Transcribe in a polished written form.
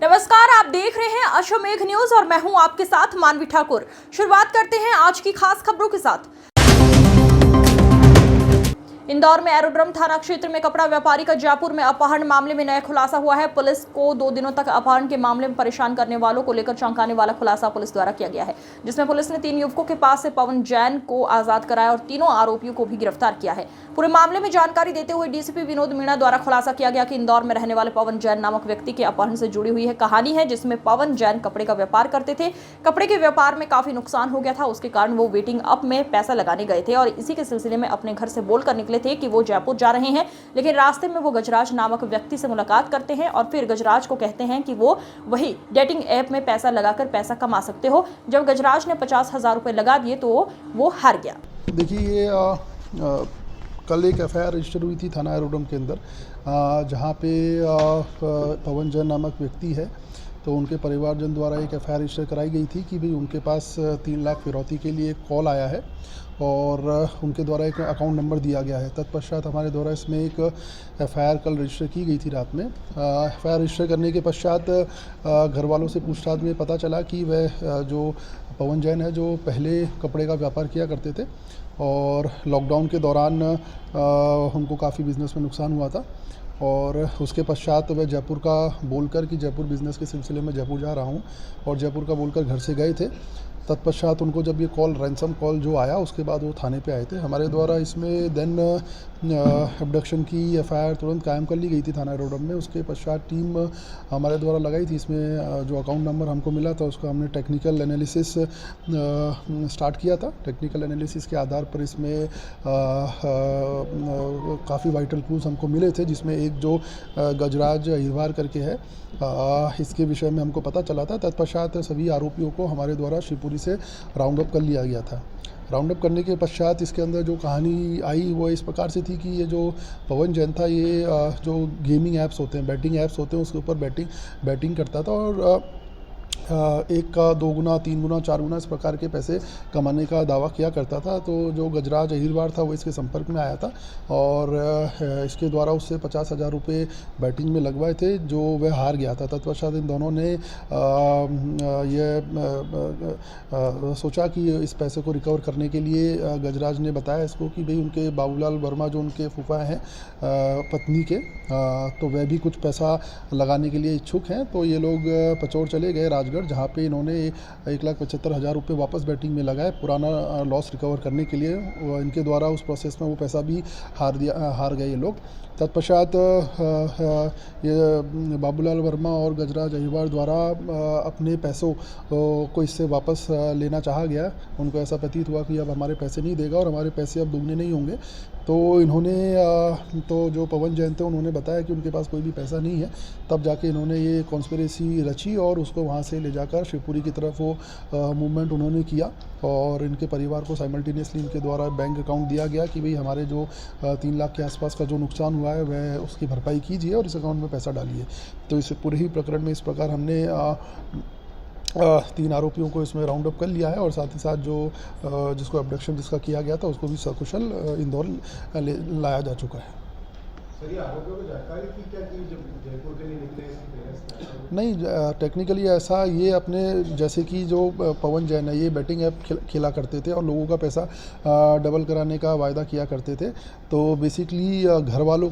नमस्कार, आप देख रहे हैं अश्वमेघ न्यूज और मैं हूं आपके साथ मानवी ठाकुर। शुरुआत करते हैं आज की खास खबरों के साथ। इंदौर में एरोड्रम थाना क्षेत्र में कपड़ा व्यापारी का जयपुर में अपहरण मामले में नया खुलासा हुआ है। पुलिस को 2 दिनों तक अपहरण के मामले में परेशान करने वालों को लेकर चौंकाने वाला खुलासा पुलिस द्वारा किया गया है, जिसमें पुलिस ने 3 युवकों के पास से पवन जैन को आजाद कराया और तीनों आरोपियों को भी गिरफ्तार किया है। पूरे मामले में जानकारी देते हुए डीसीपी विनोद मीणा द्वारा खुलासा किया गया कि इंदौर में रहने वाले पवन जैन नामक व्यक्ति के अपहरण से जुड़ी हुई है कहानी है, जिसमें पवन जैन कपड़े का व्यापार करते थे। कपड़े के व्यापार में काफी नुकसान हो गया था, उसके कारण वो वेटिंग अप में पैसा लगाने गए थे और इसी के सिलसिले में अपने घर से बोलकर निकले थे कि वो जयपुर जा रहे हैं, लेकिन रास्ते में वो गजराज नामक व्यक्ति से मुलाकात करते हैं और फिर गजराज को कहते हैं कि वो वही डेटिंग ऐप में पैसा लगाकर पैसा कमा सकते हो। जब गजराज ने 50,000 रुपए लगा दिए तो वो हार गया। देखिए, ये कल एक एफआईआर रजिस्टर हुई थी थाना एरोड्रम के अंदर, जहाँ पे पवन जैन नामक व्यक्ति है, तो उनके परिवारजन द्वारा एक एफआईआर रजिस्टर कराई गई थी कि भाई उनके पास 3 लाख फिरौती के लिए एक कॉल आया है और उनके द्वारा एक अकाउंट नंबर दिया गया है। तत्पश्चात हमारे द्वारा इसमें एक एफआईआर कल रजिस्टर की गई थी रात में। एफआईआर रजिस्टर करने के पश्चात घर वालों से पूछताछ में पता चला कि वह जो पवन जैन है, जो पहले कपड़े का व्यापार किया करते थे और लॉकडाउन के दौरान उनको काफ़ी बिज़नेस में नुकसान हुआ था और उसके पश्चात वह जयपुर का बोलकर कि जयपुर बिज़नेस के सिलसिले में जयपुर जा रहा हूँ और जयपुर का बोलकर घर से गए थे। तत्पश्चात उनको जब ये कॉल रैंसम कॉल जो आया, उसके बाद वो थाने पे आए थे। हमारे द्वारा इसमें देन एब्डक्शन की एफआईआर तुरंत कायम कर ली गई थी थाना एरोड्रम में। उसके पश्चात टीम हमारे द्वारा लगाई थी। इसमें जो अकाउंट नंबर हमको मिला था उसका हमने टेक्निकल एनालिसिस स्टार्ट किया था। टेक्निकल एनालिसिस के आधार पर इसमें काफ़ी वाइटल क्लूज हमको मिले थे, जिसमें एक जो गजराज अहिरवार करके है, इसके विषय में हमको पता चला था। तत्पश्चात सभी आरोपियों को हमारे द्वारा शिवपुरी से राउंड अप कर लिया गया था। राउंड अप करने के पश्चात इसके अंदर जो कहानी आई वो इस प्रकार से थी कि ये जो पवन जैन था, ये जो गेमिंग ऐप्स होते हैं, बैटिंग ऐप्स होते हैं, उसके ऊपर बैटिंग करता था और 1 का 2 गुना 3 गुना 4 गुना इस प्रकार के पैसे कमाने का दावा किया करता था। तो जो गजराज अहिरवार था वो इसके संपर्क में आया था और इसके द्वारा उससे 50,000 रुपये बैटिंग में लगवाए थे, जो वह हार गया था। तत्पश्चात इन दोनों ने सोचा कि इस पैसे को रिकवर करने के लिए गजराज ने बताया इसको कि भाई उनके बाबूलाल वर्मा जो उनके फूफा हैं पत्नी के, तो वह भी कुछ पैसा लगाने के लिए इच्छुक हैं। तो ये लोग पचौड़ चले गए राजगढ़, जहाँ पे इन्होंने 1,75,000 रुपये वापस बैटिंग में लगाए पुराना लॉस रिकवर करने के लिए। इनके द्वारा उस प्रोसेस में वो पैसा भी हार गए ये लोग। तत्पश्चात ये बाबूलाल वर्मा और गजराज अहिरवार द्वारा अपने पैसों को इससे वापस लेना चाहा गया। उनको ऐसा प्रतीत हुआ कि अब हमारे पैसे नहीं देगा और हमारे पैसे अब दुगने नहीं होंगे। तो इन्होंने तो जो पवन जैन थे उन्होंने बताया कि उनके पास कोई भी पैसा नहीं है। तब जाके इन्होंने ये कॉन्स्पिरेसी रची और उसको वहाँ से ले जाकर शिवपुरी की तरफ वो मूवमेंट उन्होंने किया और इनके परिवार को साइमल्टेनियसली इनके द्वारा बैंक अकाउंट दिया गया कि भाई हमारे जो 3 लाख के आसपास का जो नुकसान हुआ है वह उसकी भरपाई कीजिए और इस अकाउंट में पैसा डालिए। तो इस पूरे ही प्रकरण में इस प्रकार हमने 3 आरोपियों को इसमें राउंड अप कर लिया है और साथ ही साथ जो जिसको अब्डक्शन जिसका किया गया था उसको भी सकुशल इंदौर लाया जा चुका है। सर, ये आरोपियों को जानकारी थी क्या कि जब जयपुर के लिए निकले इसके पेरेंट्स? नहीं, टेक्निकली ऐसा ये अपने जैसे कि जो पवन जैन है ये बैटिंग ऐप खेला करते थे और लोगों का पैसा डबल कराने का वायदा किया करते थे। तो बेसिकली घर वालों